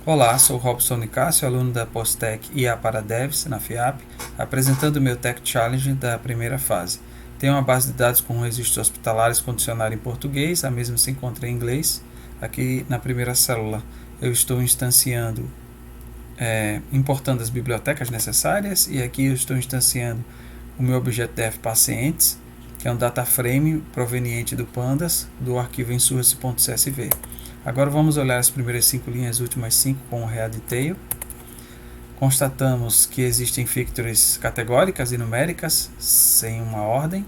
Olá, sou Robson Nicásio, aluno da Postec IA para Devs na FIAP, apresentando o meu Tech Challenge da primeira fase. Tenho uma base de dados com registros hospitalares com dicionário em português, a mesma se encontra em inglês. Aqui na primeira célula eu estou instanciando, importando as bibliotecas necessárias, e aqui eu estou instanciando o meu objeto def pacientes, que é um data frame proveniente do pandas, do arquivo insource.csv. Agora vamos olhar as primeiras 5 linhas, as últimas 5 com o readdetail. Constatamos que existem factories categóricas e numéricas, sem uma ordem.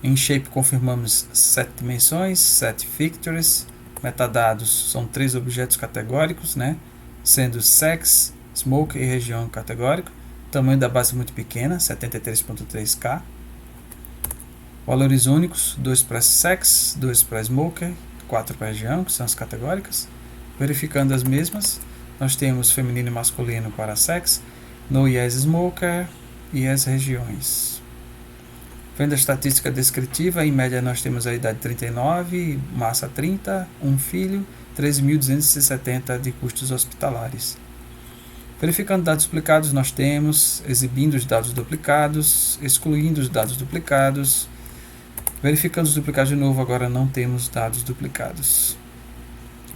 Em shape confirmamos 7 dimensões, 7 factories. Metadados são 3 objetos categóricos, sendo sex, smoke e região categórico. Tamanho da base muito pequena, 73.3K. Valores únicos, 2 para sex, 2 para smoker, 4 para região, que são as categóricas. Verificando as mesmas, nós temos feminino e masculino para sex, no yes smoker e as regiões. Vendo a estatística descritiva, em média nós temos a idade 39, massa 30, um filho, 13.270 de custos hospitalares. Verificando dados duplicados, nós temos exibindo os dados duplicados, excluindo os dados duplicados. Verificando os duplicados de novo, agora não temos dados duplicados.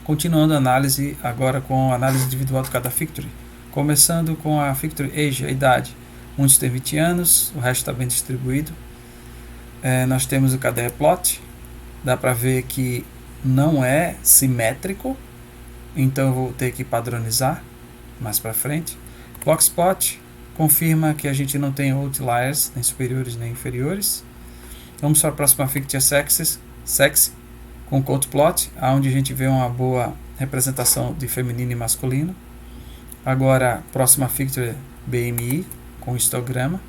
Continuando a análise, agora com a análise individual de cada factory. Começando com a factory age, a idade. Muitos têm 20 anos, o resto está bem distribuído. Nós temos o KDE plot, dá para ver que não é simétrico, então eu vou ter que padronizar mais para frente. Blockspot confirma que a gente não tem outliers, nem superiores nem inferiores. Vamos para a próxima factory sexy, com code plot, onde a gente vê uma boa representação de feminino e masculino. Agora, próxima factory BMI, com histograma.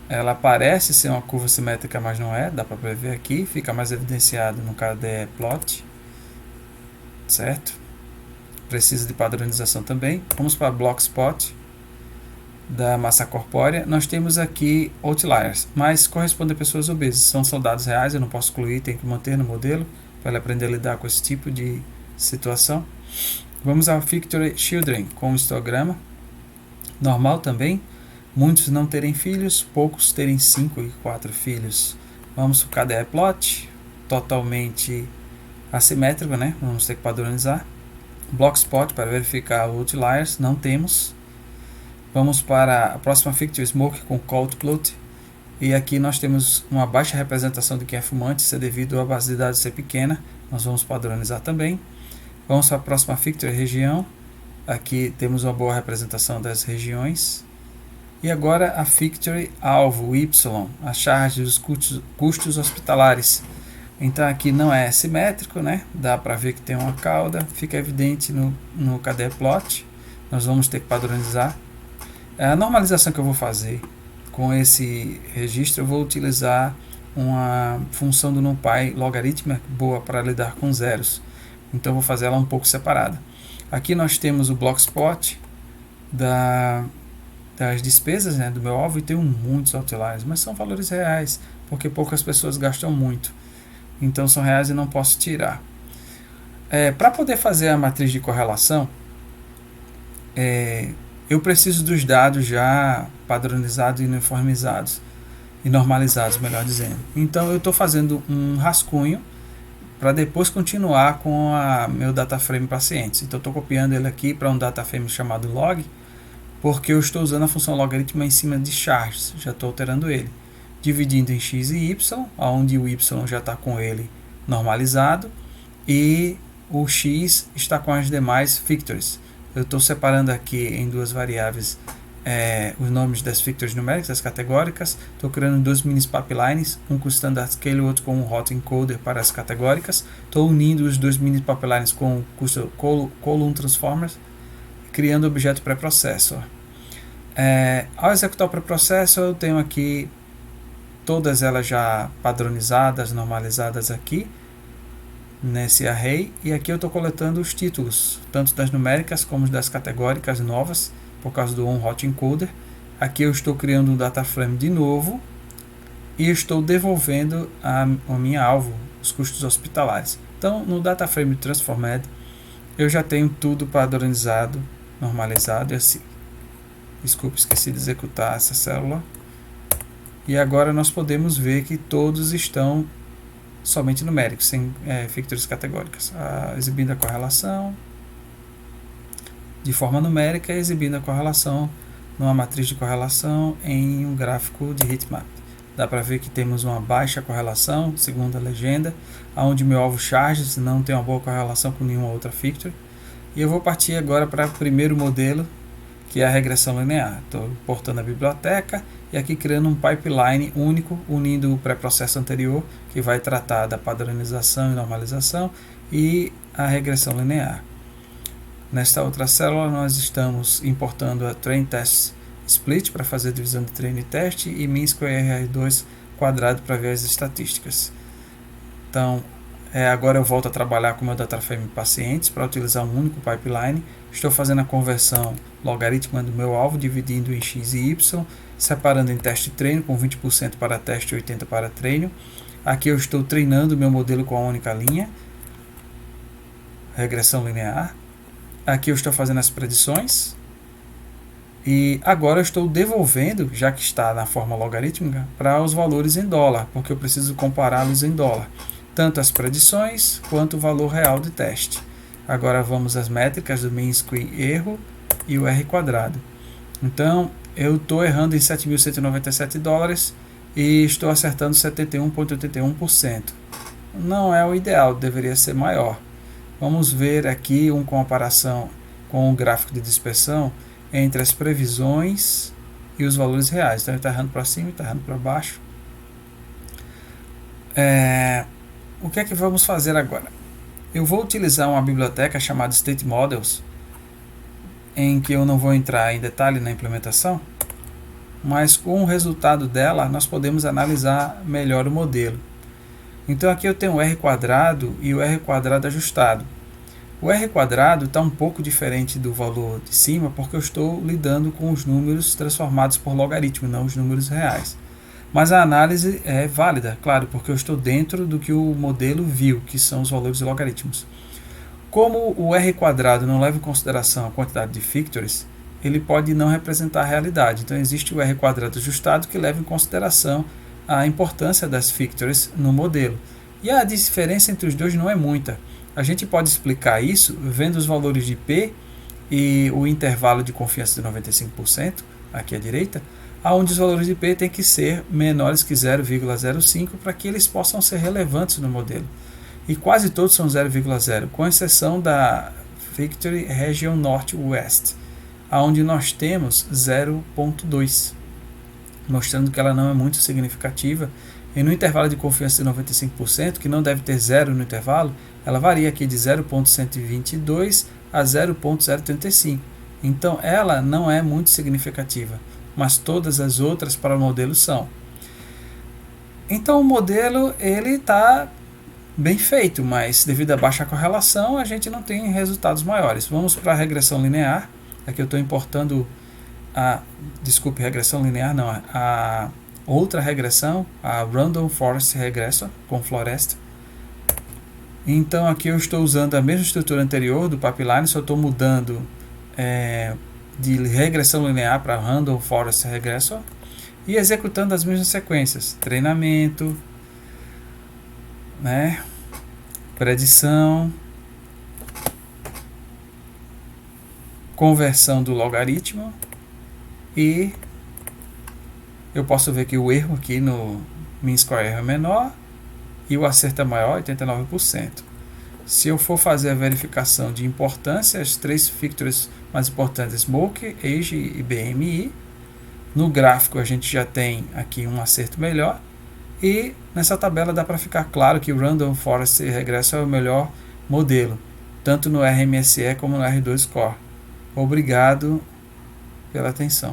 Ela parece ser uma curva simétrica, mas não é, dá para ver aqui, fica mais evidenciado no KDE plot, certo? Precisa de padronização também. Vamos para Blockspot da massa corpórea. Nós temos aqui outliers, mas corresponde a pessoas obesas, são soldados reais, eu não posso excluir, tenho que manter no modelo para ele aprender a lidar com esse tipo de situação. Vamos ao Factory Children com histograma normal também, muitos não terem filhos, poucos terem 5 e 4 filhos. Vamos para o KDE plot, totalmente assimétrico, vamos ter que padronizar. Blockspot para verificar outliers, não temos. Vamos para a próxima factory smoke com cold plot, e aqui nós temos uma baixa representação de quem é fumante, isso é devido à base de dados ser pequena, nós vamos padronizar também. Vamos para a próxima factory região, aqui temos uma boa representação das regiões. E agora a factory alvo, Y, a charge dos custos hospitalares. Então aqui não é simétrico, dá para ver que tem uma cauda, fica evidente no KDE plot, nós vamos ter que padronizar. A normalização que eu vou fazer com esse registro, eu vou utilizar uma função do NumPy logarítmica boa para lidar com zeros, então eu vou fazer ela um pouco separada. Aqui nós temos o Blockspot das despesas do meu alvo, e tem muitos outliers, mas são valores reais, porque poucas pessoas gastam muito, então são reais e não posso tirar. Para poder fazer a matriz de correlação, eu preciso dos dados já padronizados e uniformizados, e normalizados, melhor dizendo. Então eu estou fazendo um rascunho para depois continuar com meu data frame pacientes. Então estou copiando ele aqui para um data frame chamado log, porque eu estou usando a função logarítmica em cima de charges, já estou alterando ele, dividindo em x e y, onde o y já está com ele normalizado e o x está com as demais factories. Eu estou separando aqui em duas variáveis os nomes das factories numéricas, das categóricas. Estou criando dois mini pipelines, um com standard scale e outro com um hot encoder para as categóricas. Estou unindo os dois mini pipelines com column transformers, criando objeto pré-processor. Ao executar o pré-processor, eu tenho aqui todas elas já padronizadas, normalizadas aqui nesse array, e aqui eu estou coletando os títulos, tanto das numéricas como das categóricas novas, por causa do onHotEncoder. Aqui eu estou criando um data frame de novo, e estou devolvendo a minha alvo, os custos hospitalares. Então, no data frame transformed, eu já tenho tudo padronizado, normalizado e assim. Desculpa, esqueci de executar essa célula. E agora nós podemos ver que todos estão somente numéricos, sem factors categóricas. Exibindo a correlação de forma numérica e exibindo a correlação numa matriz de correlação em um gráfico de heatmap. Dá para ver que temos uma baixa correlação, segundo a legenda, onde meu alvo charges não tem uma boa correlação com nenhuma outra factor. E eu vou partir agora para o primeiro modelo, que é a regressão linear. Estou portando a biblioteca e aqui criando um pipeline único, unindo o pré-processo anterior, que vai tratar da padronização e normalização, e a regressão linear. Nesta outra célula, nós estamos importando a Train Test Split para fazer a divisão de treino e teste, e Mean Square R2 quadrado para ver as estatísticas. Então, agora eu volto a trabalhar com o meu DataFrame pacientes para utilizar um único pipeline. Estou fazendo a conversão logarítmica do meu alvo, dividindo em x e y, separando em teste e treino, com 20% para teste e 80% para treino. Aqui eu estou treinando o meu modelo com a única linha, regressão linear. Aqui eu estou fazendo as predições. E agora eu estou devolvendo, já que está na forma logarítmica, para os valores em dólar, porque eu preciso compará-los em dólar. Tanto as predições quanto o valor real de teste. Agora vamos às métricas do mean square erro e o R quadrado. Então eu estou errando em $7.197 e estou acertando 71,81%. Não é o ideal, deveria ser maior. Vamos ver aqui uma comparação com o gráfico de dispersão entre as previsões e os valores reais. Então ele está errando para cima e está errando para baixo. O que é que vamos fazer agora? Eu vou utilizar uma biblioteca chamada State Models, em que eu não vou entrar em detalhe na implementação, mas com o resultado dela nós podemos analisar melhor o modelo. Então aqui eu tenho o R quadrado e o R quadrado ajustado. O R quadrado está um pouco diferente do valor de cima, porque eu estou lidando com os números transformados por logaritmo, não os números reais. Mas a análise é válida, claro, porque eu estou dentro do que o modelo viu, que são os valores logarítmicos. Como o R quadrado não leva em consideração a quantidade de factors, ele pode não representar a realidade. Então existe o R quadrado ajustado que leva em consideração a importância das factors no modelo. E a diferença entre os dois não é muita. A gente pode explicar isso vendo os valores de P e o intervalo de confiança de 95%, aqui à direita, onde os valores de P têm que ser menores que 0,05 para que eles possam ser relevantes no modelo. E quase todos são 0,0, com exceção da Victory Region Northwest, onde nós temos 0,2, mostrando que ela não é muito significativa. E no intervalo de confiança de 95%, que não deve ter zero no intervalo, ela varia aqui de 0,122 a 0,035. Então ela não é muito significativa, mas todas as outras para o modelo são. Então o modelo ele está bem feito, mas devido à baixa correlação a gente não tem resultados maiores. Vamos para a regressão linear. Aqui eu estou importando regressão linear não, a outra regressão, a Random Forest Regressor com floresta. Então aqui eu estou usando a mesma estrutura anterior do pipeline, só estou mudando de regressão linear para Random Forest Regressor e executando as mesmas sequências: treinamento, predição, conversão do logaritmo, e eu posso ver que o erro aqui no mean square erro é menor e o acerto é maior, 89%. Se eu for fazer a verificação de importância, as três factors mais importantes, Smoke, Age e BMI, no gráfico a gente já tem aqui um acerto melhor, e nessa tabela dá para ficar claro que o Random Forest Regressor é o melhor modelo, tanto no RMSE como no R2 Core. Obrigado pela atenção.